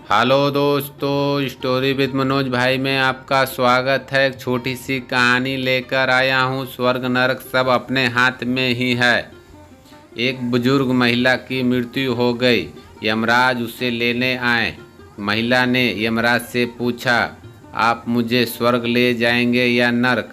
Hello दोस्तों, story with Manoj भाई में आपका स्वागत है। एक छोटी सी कहानी लेकर आया हूँ। स्वर्ग नरक सब अपने हाथ में ही है। एक बुजुर्ग महिला की मृत्यु हो गई। यमराज उसे लेने आए। महिला ने यमराज से पूछा, आप मुझे स्वर्ग ले जाएंगे या नरक?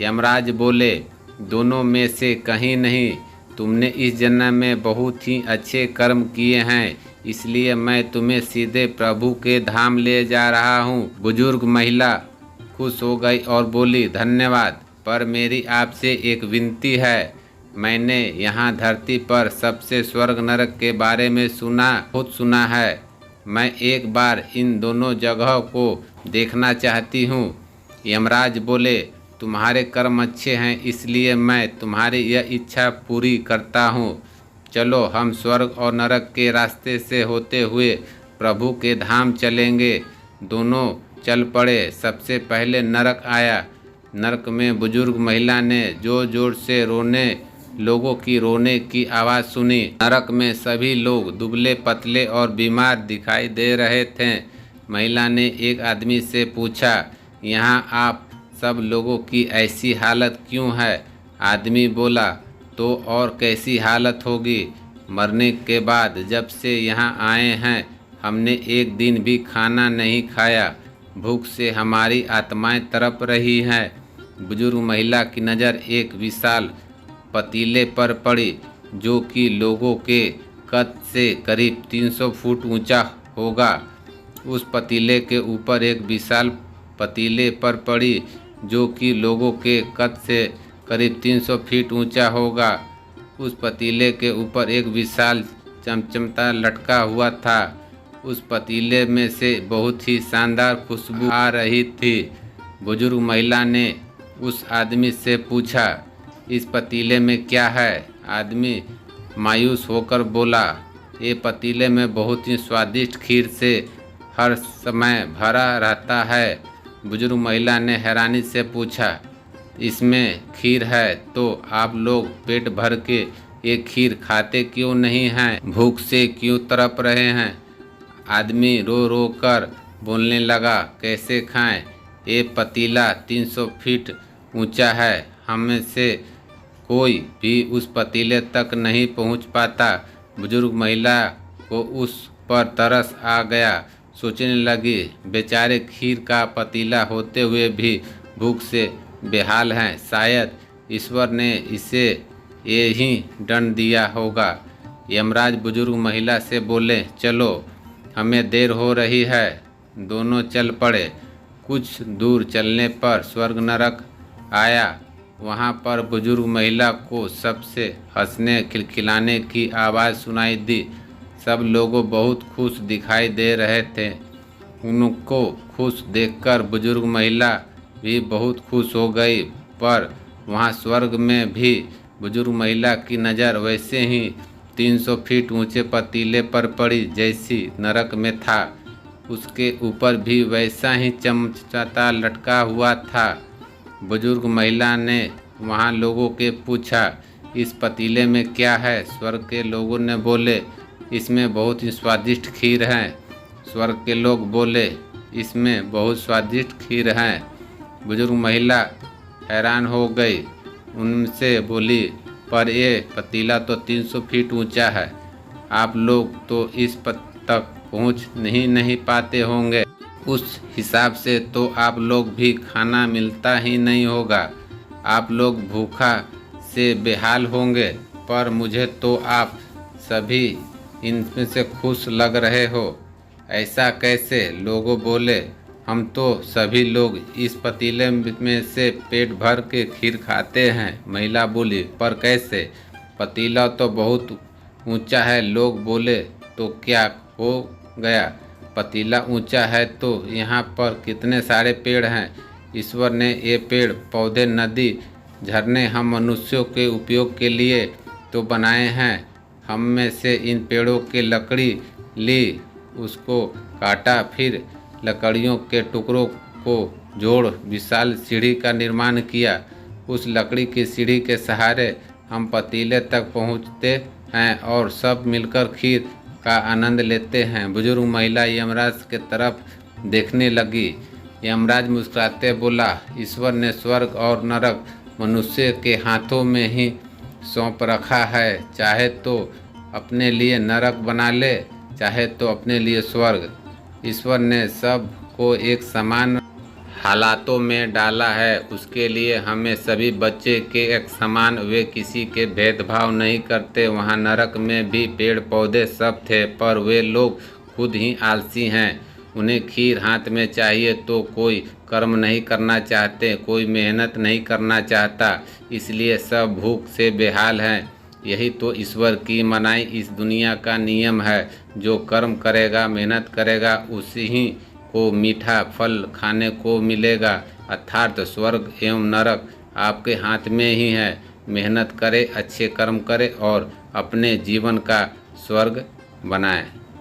यमराज बोले, दोनों में से कहीं नहीं। तुमने इस जन्म में बहुत ही अच्छे कर्म किए हैं, इसलिए मैं तुम्हें सीधे प्रभु के धाम ले जा रहा हूँ। बुजुर्ग महिला खुश हो गई और बोली, धन्यवाद, पर मेरी आपसे एक विनती है। मैंने यहाँ धरती पर सबसे स्वर्ग नरक के बारे में बहुत सुना है। मैं एक बार इन दोनों जगहों को देखना चाहती हूँ। यमराज बोले, तुम्हारे कर्म अच्छे हैं, इसलिए मैं तुम्हारी यह इच्छा पूरी करता हूँ। चलो, हम स्वर्ग और नरक के रास्ते से होते हुए प्रभु के धाम चलेंगे। दोनों चल पड़े। सबसे पहले नरक आया। नरक में बुजुर्ग महिला ने जोर जोर से लोगों की रोने की आवाज़ सुनी। नरक में सभी लोग दुबले पतले और बीमार दिखाई दे रहे थे। महिला ने एक आदमी से पूछा, यहाँ आप सब लोगों की ऐसी हालत क्यों है? आदमी बोला, तो और कैसी हालत होगी? मरने के बाद जब से यहाँ आए हैं, हमने एक दिन भी खाना नहीं खाया। भूख से हमारी आत्माएं तड़प रही हैं। बुजुर्ग महिला की नज़र एक विशाल पतीले पर पड़ी, जो कि लोगों के कद से करीब 300 फुट ऊंचा होगा। उस पतीले के ऊपर एक विशाल पतीले पर पड़ी, जो कि लोगों के कद से करीब 300 फीट ऊंचा होगा। उस पतीले के ऊपर एक विशाल चमचमता लटका हुआ था। उस पतीले में से बहुत ही शानदार खुशबू आ रही थी। बुजुर्ग महिला ने उस आदमी से पूछा, इस पतीले में क्या है? आदमी मायूस होकर बोला, ये पतीले में बहुत ही स्वादिष्ट खीर से हर समय भरा रहता है। बुजुर्ग महिला ने हैरानी से पूछा, इसमें खीर है तो आप लोग पेट भर के ये खीर खाते क्यों नहीं हैं? भूख से क्यों तड़प रहे हैं? आदमी रो रो कर बोलने लगा, कैसे खाएं? ये पतीला 300 फीट ऊंचा है। हम में से कोई भी उस पतीले तक नहीं पहुंच पाता। बुजुर्ग महिला को उस पर तरस आ गया। सोचने लगी, बेचारे खीर का पतीला होते हुए भी भूख से बेहाल हैं। शायद ईश्वर ने इसे यही दंड दिया होगा। यमराज बुजुर्ग महिला से बोले, चलो, हमें देर हो रही है। दोनों चल पड़े। कुछ दूर चलने पर स्वर्ग नरक आया। वहाँ पर बुजुर्ग महिला को सबसे हंसने खिलखिलाने की आवाज़ सुनाई दी। सब लोग बहुत खुश दिखाई दे रहे थे। उनको खुश देखकर बुजुर्ग महिला भी बहुत खुश हो गई। पर वहाँ स्वर्ग में भी बुजुर्ग महिला की नज़र वैसे ही 300 फीट ऊंचे पतीले पर पड़ी जैसी नरक में था। उसके ऊपर भी वैसा ही चमचमाता लटका हुआ था। बुजुर्ग महिला ने वहाँ लोगों के पूछा, इस पतीले में क्या है? स्वर्ग के लोगों ने बोले, इसमें बहुत ही स्वादिष्ट खीर है। स्वर्ग के लोग बोले, इसमें बहुत स्वादिष्ट खीर है। बुजुर्ग महिला हैरान हो गई। उनसे बोली, पर ये पतीला तो 300 फीट ऊंचा है। आप लोग तो इस तक पहुंच नहीं पाते होंगे। उस हिसाब से तो आप लोग भी खाना मिलता ही नहीं होगा। आप लोग भूखा से बेहाल होंगे। पर मुझे तो आप सभी इनमें से खुश लग रहे हो। ऐसा कैसे? लोगों बोले, हम तो सभी लोग इस पतीले में से पेट भर के खीर खाते हैं। महिला बोली, पर कैसे? पतीला तो बहुत ऊंचा है। लोग बोले, तो क्या हो गया? पतीला ऊंचा है तो यहाँ पर कितने सारे पेड़ हैं। ईश्वर ने ये पेड़ पौधे, नदी, झरने हम मनुष्यों के उपयोग के लिए तो बनाए हैं। हम में से इन पेड़ों के लकड़ी ली, उसको काटा, फिर लकड़ियों के टुकड़ों को जोड़ विशाल सीढ़ी का निर्माण किया। उस लकड़ी की सीढ़ी के सहारे हम पतीले तक पहुँचते हैं और सब मिलकर खीर का आनंद लेते हैं। बुजुर्ग महिला यमराज के तरफ देखने लगी। यमराज मुस्कुराते बोला, ईश्वर ने स्वर्ग और नरक मनुष्य के हाथों में ही सौंप रखा है। चाहे तो अपने लिए नरक बना ले, चाहे तो अपने लिए स्वर्ग। ईश्वर ने सब को एक समान हालातों में डाला है। उसके लिए हमें सभी बच्चे के एक समान, वे किसी के भेदभाव नहीं करते। वहाँ नरक में भी पेड़ पौधे सब थे, पर वे लोग खुद ही आलसी हैं। उन्हें खीर हाथ में चाहिए तो कोई कर्म नहीं करना चाहते, कोई मेहनत नहीं करना चाहता, इसलिए सब भूख से बेहाल हैं। यही तो ईश्वर की मनाई इस दुनिया का नियम है। जो कर्म करेगा, मेहनत करेगा, उसी ही को मीठा फल खाने को मिलेगा। अर्थात स्वर्ग एवं नरक आपके हाथ में ही है। मेहनत करें, अच्छे कर्म करें और अपने जीवन का स्वर्ग बनाएं।